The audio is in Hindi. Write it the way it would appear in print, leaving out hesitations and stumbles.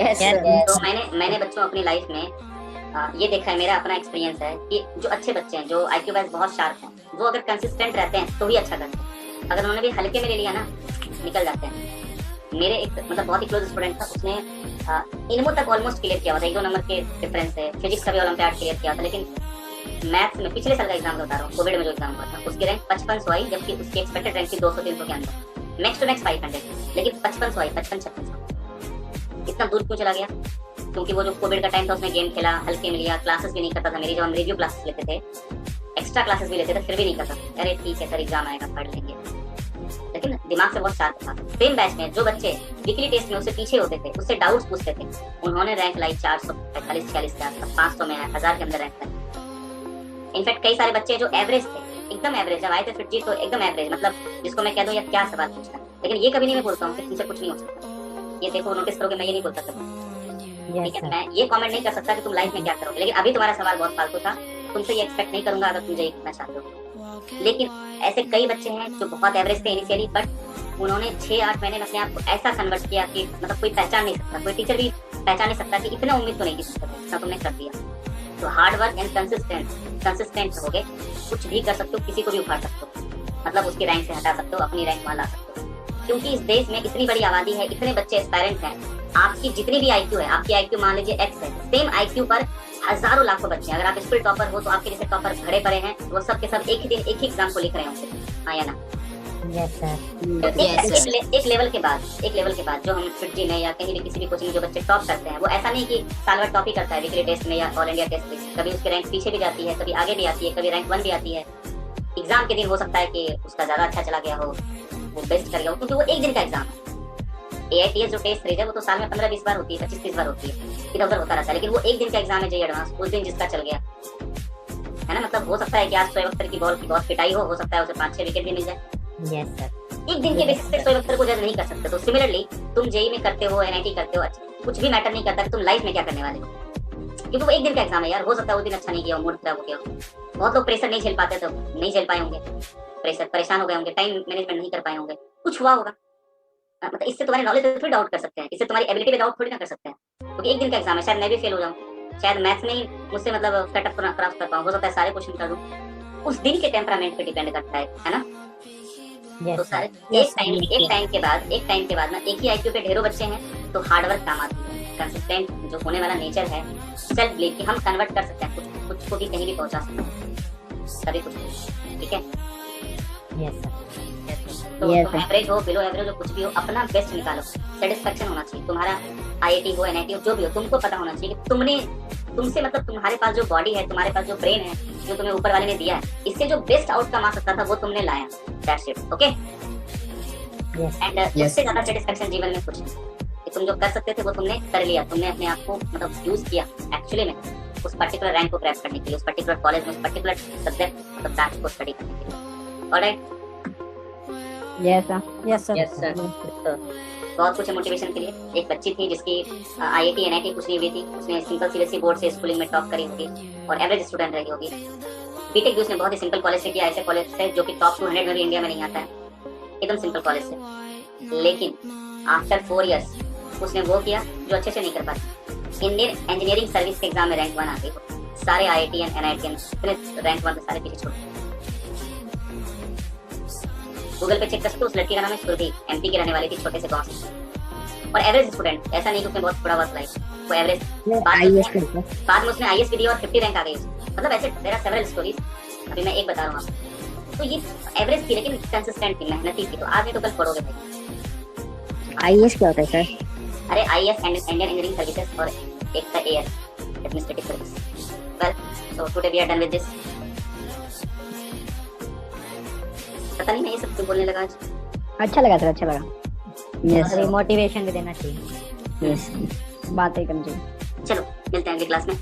यस। तो मैंने बच्चों अपनी लाइफ में ये देखा है, मेरा अपना एक्सपीरियंस है कि जो अच्छे बच्चे हैं, जो आईक्यू वाइज बहुत शार्प हैं, वो अगर कंसिस्टेंट रहते हैं तो ही अच्छा करते हैं। अगर उन्होंने भी हल्के में ले लिया ना, निकल जाते हैं। मेरे एक मतलब बहुत ही क्लोज स्टूडेंट था, उसने इनमो तक ऑलमोस्ट क्लियर किया हुआ था, 1-2 नंबर के डिफरेंस से। फिजिक्स का भी ओलंपियाड क्लियर किया था, लेकिन मैथ्स में पिछले साल का एग्जाम बता रहा हूँ, कोविड में जो एग्जाम हुआ था, उसकी रैंक 55 आई, जबकि उसकी एक्सपेक्टेड रैंक थी 200-300 के अंदर, मैक्स टू मैक्स 500, लेकिन 55 आई, 55-56। इतना दूर क्यों चला गया? क्योंकि वो जो कोविड का टाइम था, उसने गेम खेला, हल्के में लिया, क्लासेस भी नहीं करता था। मेरी जब हम रिव्यू क्लासेस लेते थे, एक्स्ट्रा क्लासेस भी लेते थे, फिर भी नहीं करता। अरे ठीक है सर, एग्जाम आएगा पढ़ लेंगे, लेकिन दिमाग से बहुत शार्प था। सेम बैच में जो बच्चे वीकली टेस्ट में उससे पीछे होते थे, उससे डाउट्स पूछते थे, उन्होंने रैंक लाई 445-46 के आसपास, 500 में, 1000 के अंदर रैंक लाई। इनफैक्ट कई सारे बच्चे जो एवरेज थे, एकदम एवरेज, जब आए थे फिर जी तो एकदम एवरेज, मतलब जिसको मैं कह दूं यार क्या सवाल पूछता है, लेकिन ये कभी नहीं मैं बोलता हूँ कि तुमसे कुछ नहीं हो सकता। ये देखो नोटिस करोगे, मैं ये नहीं बोलता कभी, ठीक है? मैं ये कमेंट नहीं कर सकता कि तुम लाइफ में क्या करोगे, लेकिन अभी तुम्हारा सवाल बहुत फालतू था, तुमसे ये एक्सपेक्ट नहीं करूंगा अगर तुम ये करना चाहते हो। लेकिन ऐसे कई बच्चे हैं जो बहुत एवरेज थे इनिशियली, बट उन्होंने 6-8 महीने में अपने आप को ऐसा कन्वर्ट किया कि मतलब कोई पहचान नहीं सकता, कोई टीचर भी पहचान नहीं सकता कि इतना उम्मीद तो नहीं की जितना तुमने कर दिया। तो हार्ड वर्क एंड कंसिस्टेंट हो गए, कुछ भी कर सकते हो, किसी को भी उखाड़ सकते हो, मतलब उसकी रैंक से हटा सकते हो, अपनी रैंक वहां ला सकते हो। क्योंकि इस देश में इतनी बड़ी आबादी है, इतने बच्चे एस्पायरेंट हैं, आपकी जितनी भी आईक्यू है, आपकी आईक्यू मान लीजिए एक्स है, सेम आईक्यू पर हजारों लाखों बच्चे हैं। अगर आप स्कूल टॉपर हो तो आपके जैसे टॉपर भरे पड़े हैं, वो सब के सब एक ही दिन एक ही एग्जाम को लिख रहे होंगे, हाँ या ना? Yes sir. तो एक लेवल के बाद जो हम फिटजी में या कहीं भी किसी भी कोचिंग में जो बच्चे टॉप करते हैं, वो ऐसा नहीं कि साल भर टॉप ही करता है वीकली टेस्ट में या ऑल इंडिया टेस्ट में, कभी उसकी रैंक पीछे भी जाती है, कभी आगे भी आती है, कभी रैंक 1 भी आती है। एग्जाम के दिन हो सकता है कि उसका ज्यादा अच्छा चला गया हो, वो बेस्ट कर गया हो, क्योंकि वो एक दिन का एग्जाम है। AITS जो टेस्ट सीरीज है वो तो साल में 15-20 बार होती है, 25-30 बार होती है, इधर उधर होता रहता है, लेकिन वो एक दिन का एग्जाम है जेई एडवांस, उस दिन जिसका चल गया है ना, मतलब हो सकता है कि आज शोएब अख्तर की बॉल की बहुत पिटाई हो सकता है उसे 5-6 विकेट भी मिल जाए। Yes sir. एक दिन के बेसिस पे शोएब अख्तर को जज नहीं कर सकते। तो सिमिलरली तुम जेई में करते हो, NIT करते हो, कुछ भी मैटर नहीं करता कि तुम लाइफ में क्या करने वाले हो, क्योंकि वो एक दिन का एग्जाम है यार। हो सकता है उस दिन अच्छा नहीं किया, मूड खराब हो गया। बहुत लोग प्रेशर नहीं झेल पाते, तो नहीं झेल पाए होंगे, प्रेशर परेशान हो गए होंगे, टाइम मैनेजमेंट नहीं कर पाए होंगे, कुछ हुआ होगा। मतलब इससे तुम्हारी नॉलेज पे थोड़ी डाउट कर सकते हैं, इससे तुम्हारी एबिलिटी पे डाउट थोड़ी ना कर सकते हैं, क्योंकि एक दिन का एग्जाम है। शायद मैं भी फेल हो जाऊं, शायद मैथ्स में ही मुझसे मतलब कटअप क्रॉस कर पाऊं, हो सकता है सारे क्वेश्चन कर दूं। उस दिन के टेम्परामेंट पे डिपेंड करता है ना? तो सारे एक टाइम के बाद ना, एक ही आईक्यू पे ढेरों बच्चे हैं, तो हार्ड वर्क काम आती है, कंसिस्टेंट जो होने वाला नेचर है, सेल्फ बिलीव कि हम कन्वर्ट कर सकते हैं, कुछ को भी कहीं भी पहुंचा सकते हैं, सभी कुछ, ठीक है? Yes sir. तो तुम एवरेज हो, बिलो एवरेज हो, कुछ भी हो, अपना बेस्ट निकालो, सेटिस्फेक्शन होना चाहिए तुम्हारा। IIT हो, NIT हो, जो भी हो, तुमको पता होना चाहिए कि तुमसे मतलब तुम्हारे पास जो बॉडी है, तुम्हारे पास जो ब्रेन है, जो तुम्हें ऊपर वाले ने दिया है, इससे जो बेस्ट आउटकम आ सकता था वो तुमने लाया। That's it, okay? एंड उससे ज्यादा सेटिस्फेक्शन जीवन में कुछ नहीं, कि तुम जो कर सकते थे वो तुमने कर लिया, तुमने अपने आप को मतलब यूज किया एक्चुअली में उस पर्टिकुलर रैंक को ग्रैब करने के लिए, उस पर्टिकुलर कॉलेज में, उस पर्टिकुलर सब्जेक्ट मतलब बैच को स्टडी करने के लिए। Alright? Yes sir. Yes sir. Yes sir. तो बहुत कुछ है मोटिवेशन के लिए। एक बच्ची थी जिसकी IIT NIT कुछ नहीं हुई थी, उसने सिंपल CBSE बोर्ड से स्कूलिंग में टॉप करी होगी और एवरेज स्टूडेंट रही होगी। बीटेक भी उसने बहुत ही सिंपल कॉलेज से किया, ऐसे कॉलेज से जो कि टॉप 200 में भी इंडिया में नहीं आता है, एकदम सिंपल कॉलेज से। लेकिन आफ्टर 4 इयर्स उसने वो किया जो अच्छे से नहीं कर पाती। इंडियन इंजीनियरिंग सर्विस के एग्जाम में रैंक 1 आ गई, सारे IIT NIT रैंक 1 में सारे पीछे छोड़। गूगल पे चेक कर सकते हो, उस लड़की का नाम है सुरभि, MP की रहने वाली थी, छोटे से गांव से, और एवरेज स्टूडेंट, ऐसा नहीं कि उसने बहुत बुरा वर्क लाइफ, वो एवरेज। बाद में उसने IAS भी दिया और 50 रैंक आ गई उसकी। मतलब ऐसे मेरा सेवरल स्टोरीज, अभी मैं एक बता रहा हूँ आपको। तो ये एवरेज थी लेकिन कंसिस्टेंट थी, मेहनती थी, तो आज नहीं तो कल पढ़ोगे भाई। IAS क्या होता है सर? अरे IAS इंडियन इंजीनियरिंग सर्विसेज, और एक था AS administrative service. Well, so today we are done with this. पता नहीं मैं ये सब क्यों बोलने लगा आज। अच्छा लगा सर, अच्छा लगा। यस, मोटिवेशन भी देना चाहिए। यस, बातें करनी चाहिए। चलो मिलते हैं अगली क्लास में।